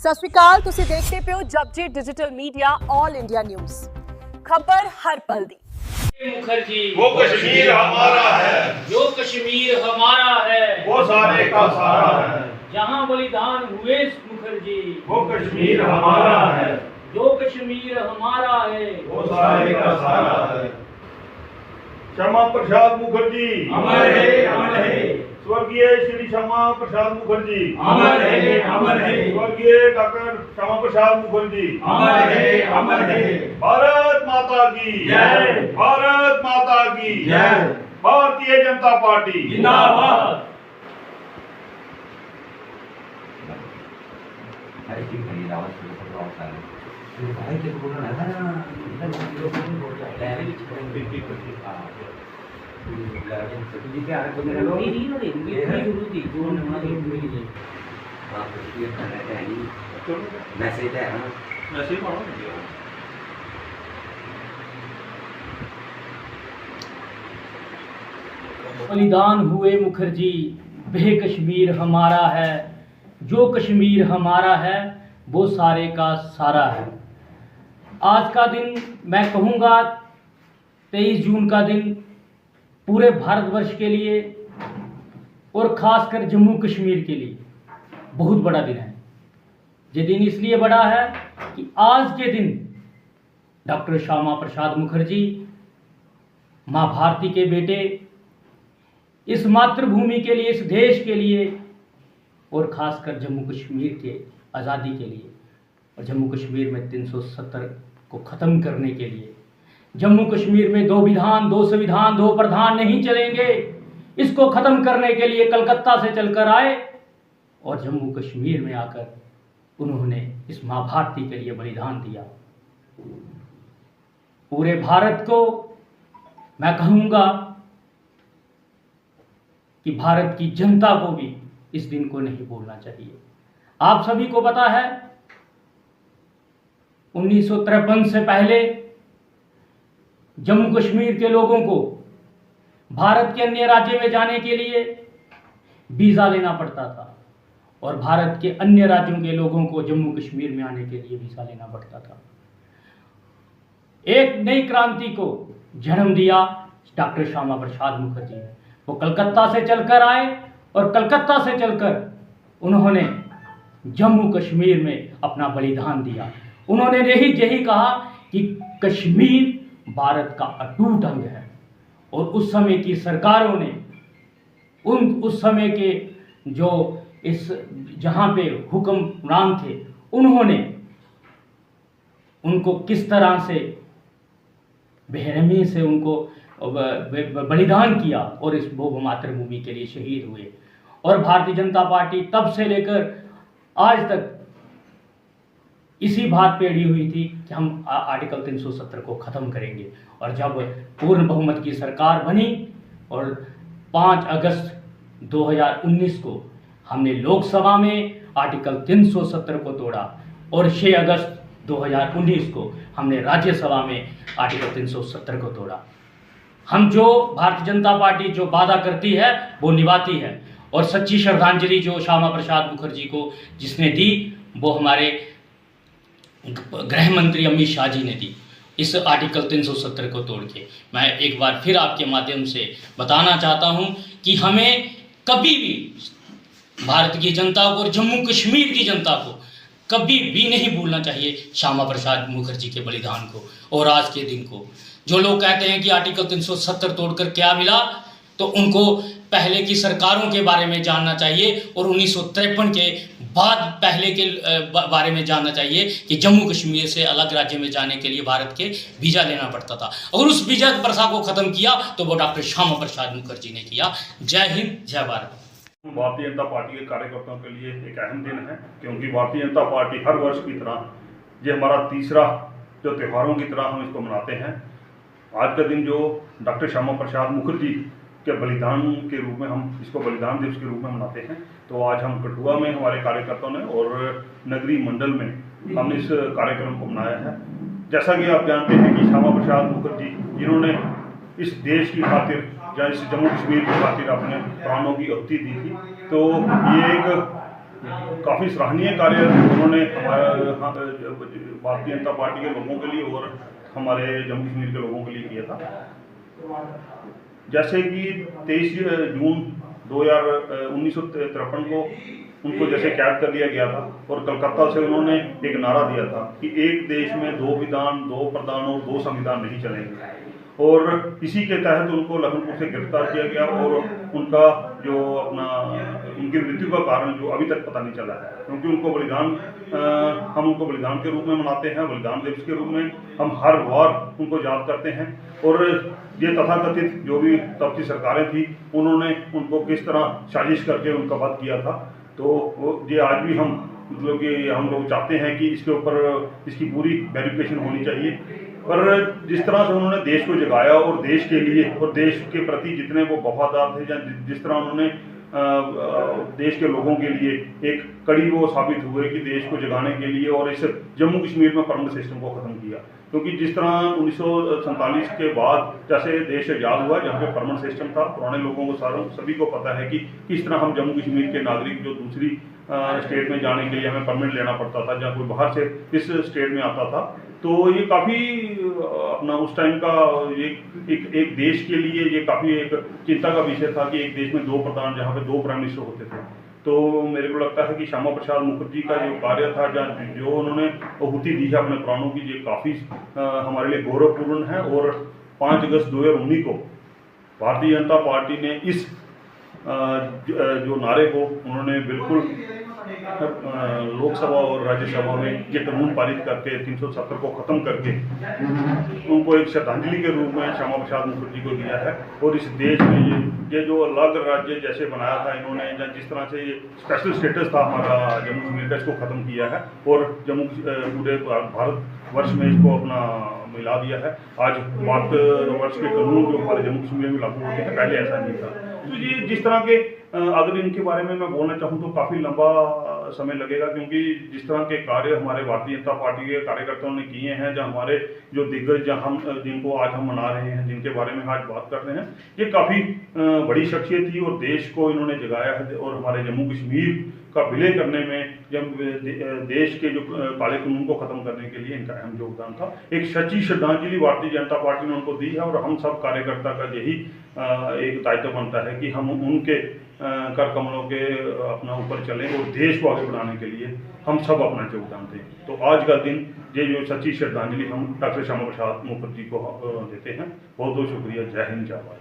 ਸਤਿ ਸ਼੍ਰੀ ਅਕਾਲ, ਤੁਸੀਂ ਦੇਖਦੇ ਪਏ ਹੋ Japji digital media all India news. खबर हर पल दी। मुखर्जी वो कश्मीर हमारा है, जो कश्मीर हमारा है, वो सारे का सारा है। जहाँ बलिदान हुए मुखर्जी, वो कश्मीर हमारा है, जो कश्मीर हमारा है, वो सारे का सारा है। श्यामा प्रसाद मुखर्जी अमर है, अमर है, स्वर्गीय श्री श्यामा प्रसाद मुखर्जी अमर है, अमर है, स्वर्गीय डॉक्टर श्यामा प्रसाद मुखर्जी अमर है, अमर है। भारत माता की जय। भारत माता की जय। भारतीय जनता पार्टी जिंदाबाद। बलिदान हुए मुखर्जी, वह कश्मीर हमारा है, जो कश्मीर हमारा है वो सारे का सारा है। आज का दिन मैं कहूँगा 23 जून का दिन पूरे भारतवर्ष के लिए और ख़ासकर जम्मू कश्मीर के लिए बहुत बड़ा दिन है। ये दिन इसलिए बड़ा है कि आज के दिन डॉक्टर श्यामा प्रसाद मुखर्जी माँ भारती के बेटे इस मातृभूमि के लिए, इस देश के लिए और ख़ासकर जम्मू कश्मीर के आज़ादी के लिए और जम्मू कश्मीर में 370 को ख़त्म करने के लिए, जम्मू कश्मीर में दो विधान, दो संविधान, दो प्रधान नहीं चलेंगे, इसको ख़त्म करने के लिए कलकत्ता से चलकर आए और जम्मू कश्मीर में आकर उन्होंने इस माँ भारती के लिए बलिदान दिया। पूरे भारत को मैं कहूँगा कि भारत की जनता को भी इस दिन को नहीं भूलना चाहिए। आप सभी को पता है 1953 से पहले जम्मू कश्मीर के लोगों को भारत के अन्य राज्य में जाने के लिए वीज़ा लेना पड़ता था और भारत के अन्य राज्यों के लोगों को जम्मू कश्मीर में आने के लिए वीज़ा लेना पड़ता था। एक नई क्रांति को जन्म दिया डॉक्टर श्यामा प्रसाद मुखर्जी ने। वो कलकत्ता से चलकर आए और कलकत्ता से चलकर उन्होंने जम्मू कश्मीर में अपना बलिदान दिया। उन्होंने यही कहा कि कश्मीर भारत का अटूट अंग है और उस समय की सरकारों ने उस समय के जो इस जहाँ पे हुक्मरान थे उन्होंने उनको किस तरह से बेरहमी से उनको बलिदान किया और इस मातृभूमि के लिए शहीद हुए। और भारतीय जनता पार्टी तब से लेकर आज तक इसी बात पे अड़ी हुई थी कि हम आर्टिकल 370 को ख़त्म करेंगे। और जब पूर्ण बहुमत की सरकार बनी और 5 अगस्त 2019 को हमने लोकसभा में आर्टिकल 370 को तोड़ा और 6 अगस्त 2019 को हमने राज्यसभा में आर्टिकल 370 को तोड़ा। हम जो भारतीय जनता पार्टी जो वादा करती है वो निभाती है और सच्ची श्रद्धांजलि जो श्यामा प्रसाद मुखर्जी को जिसने दी वो हमारे गृह मंत्री अमित शाह जी ने दी इस आर्टिकल 370 को तोड़ के। मैं एक बार फिर आपके माध्यम से बताना चाहता हूं कि हमें कभी भी भारत की जनता को और जम्मू कश्मीर की जनता को कभी भी नहीं भूलना चाहिए श्यामा प्रसाद मुखर्जी के बलिदान को और आज के दिन को। जो लोग कहते हैं कि आर्टिकल 370 तोड़कर क्या मिला, तो उनको पहले की सरकारों के बारे में जानना चाहिए और 1953 के बाद पहले के बारे में जानना चाहिए कि जम्मू कश्मीर से अलग राज्य में जाने के लिए भारत के वीज़ा लेना पड़ता था। अगर उस वीज़ा प्रथा को ख़त्म किया तो वो डॉक्टर श्यामा प्रसाद मुखर्जी ने किया। जय हिंद, जय भारत। भारतीय जनता पार्टी के कार्यकर्ताओं के लिए एक अहम दिन है, क्योंकि भारतीय जनता पार्टी हर वर्ष की तरह ये हमारा तीसरा जो त्योहारों की तरह हम इसको मनाते हैं। आज का दिन जो डॉक्टर श्यामा प्रसाद मुखर्जी के बलिदान के रूप में हम इसको बलिदान दिवस के रूप में मनाते हैं। तो आज हम कठुआ में हमारे कार्यकर्ताओं ने और नगरी मंडल में हमने इस कार्यक्रम को मनाया है। जैसा कि आप जानते हैं कि श्यामा प्रसाद मुखर्जी जिन्होंने इस देश की खातिर या इस जम्मू कश्मीर की खातिर अपने प्राणों की आहुति दी थी, तो ये एक काफ़ी सराहनीय कार्य उन्होंने भारतीय जनता पार्टी के लोगों के लिए और हमारे जम्मू कश्मीर के लोगों के लिए किया था। जैसे कि 23 जून 1953 को उनको जैसे कैद कर लिया गया था और कलकत्ता से उन्होंने एक नारा दिया था कि एक देश में 2 विधान, 2 प्रधान और 2 संविधान नहीं चलेंगे, और इसी के तहत उनको लखनपुर से गिरफ्तार किया गया और उनका जो उनकी मृत्यु का कारण जो अभी तक पता नहीं चला है, क्योंकि उनको हम उनको बलिदान के रूप में मनाते हैं, बलिदान दिवस के रूप में हम हर बार उनको याद करते हैं। और ये तथाकथित जो भी तब की सरकारें थी उन्होंने उनको किस तरह साजिश करके उनका वध किया था, तो ये आज भी हम मतलब कि हम लोग चाहते हैं कि इसके ऊपर इसकी पूरी वेरिफिकेशन होनी चाहिए। पर जिस तरह से उन्होंने देश को जगाया और देश के लिए और देश के प्रति जितने वो वफादार थे, या जिस तरह उन्होंने देश के लोगों के लिए एक कड़ी वो साबित हुए कि देश को जगाने के लिए और इस जम्मू कश्मीर में परमानेंट सिस्टम को ख़त्म किया। क्योंकि जिस तरह 1947 के बाद जैसे देश आज़ाद हुआ, जहाँ पे परमानेंट सिस्टम था, पुराने लोगों को सभी को पता है कि किस तरह हम जम्मू कश्मीर के नागरिक जो दूसरी स्टेट में जाने के लिए हमें परमिट लेना पड़ता था, जहाँ कोई बाहर से इस स्टेट में आता था, तो ये काफ़ी उस टाइम का ये एक देश के लिए ये काफ़ी एक चिंता का विषय था कि एक देश में 2 प्रधान, जहाँ पे 2 प्राइम मिनिस्टर होते थे। तो मेरे को लगता है कि श्यामा प्रसाद मुखर्जी का जो कार्य था, जो उन्होंने आहुति दी है अपने प्राणों की, ये काफ़ी हमारे लिए गौरवपूर्ण है। और 5 अगस्त 2019 को भारतीय जनता पार्टी ने इस जो नारे को उन्होंने बिल्कुल लोकसभा और राज्यसभा में ये कानून पारित करके 370 को ख़त्म करके उनको एक श्रद्धांजलि के रूप में श्यामा प्रसाद मुखर्जी को दिया है। और इस देश में ये जो अलग राज्य जैसे बनाया था इन्होंने, जिस तरह से ये स्पेशल स्टेटस था हमारा जम्मू कश्मीर का, इसको ख़त्म किया है और पूरे भारत वर्ष में इसको मिला दिया है। आज भारत वर्ष के कानून जो हमारे जम्मू कश्मीर में लागू होते हैं, पहले ऐसा नहीं था। तो ये जिस तरह के अगर इनके बारे में मैं बोलना चाहूँ तो काफ़ी लंबा समय लगेगा, क्योंकि जिस तरह के कार्य हमारे भारतीय जनता पार्टी के कार्यकर्ताओं ने किए हैं, जहाँ हमारे जो दिग्गज जिनको आज हम मना रहे हैं, जिनके बारे में आज बात कर रहे हैं, ये काफ़ी बड़ी शख्सियत थी और देश को इन्होंने जगाया है। और हमारे जम्मू कश्मीर का विलय करने में, जब देश के जो काले कानून को ख़त्म करने के लिए इनका अहम योगदान था। एक सच्ची श्रद्धांजलि भारतीय जनता पार्टी ने उनको दी है और हम सब कार्यकर्ता का यही एक दायित्व बनता है कि हम उनके कर कमलों के अपना ऊपर चलें और देश को आगे बढ़ाने के लिए हम सब अपना योगदान दें। तो आज का दिन ये जो सच्ची श्रद्धांजलि हम डॉक्टर श्यामा प्रसाद मुखर्जी को देते हैं। बहुत बहुत शुक्रिया। जय हिंद, जय भारत।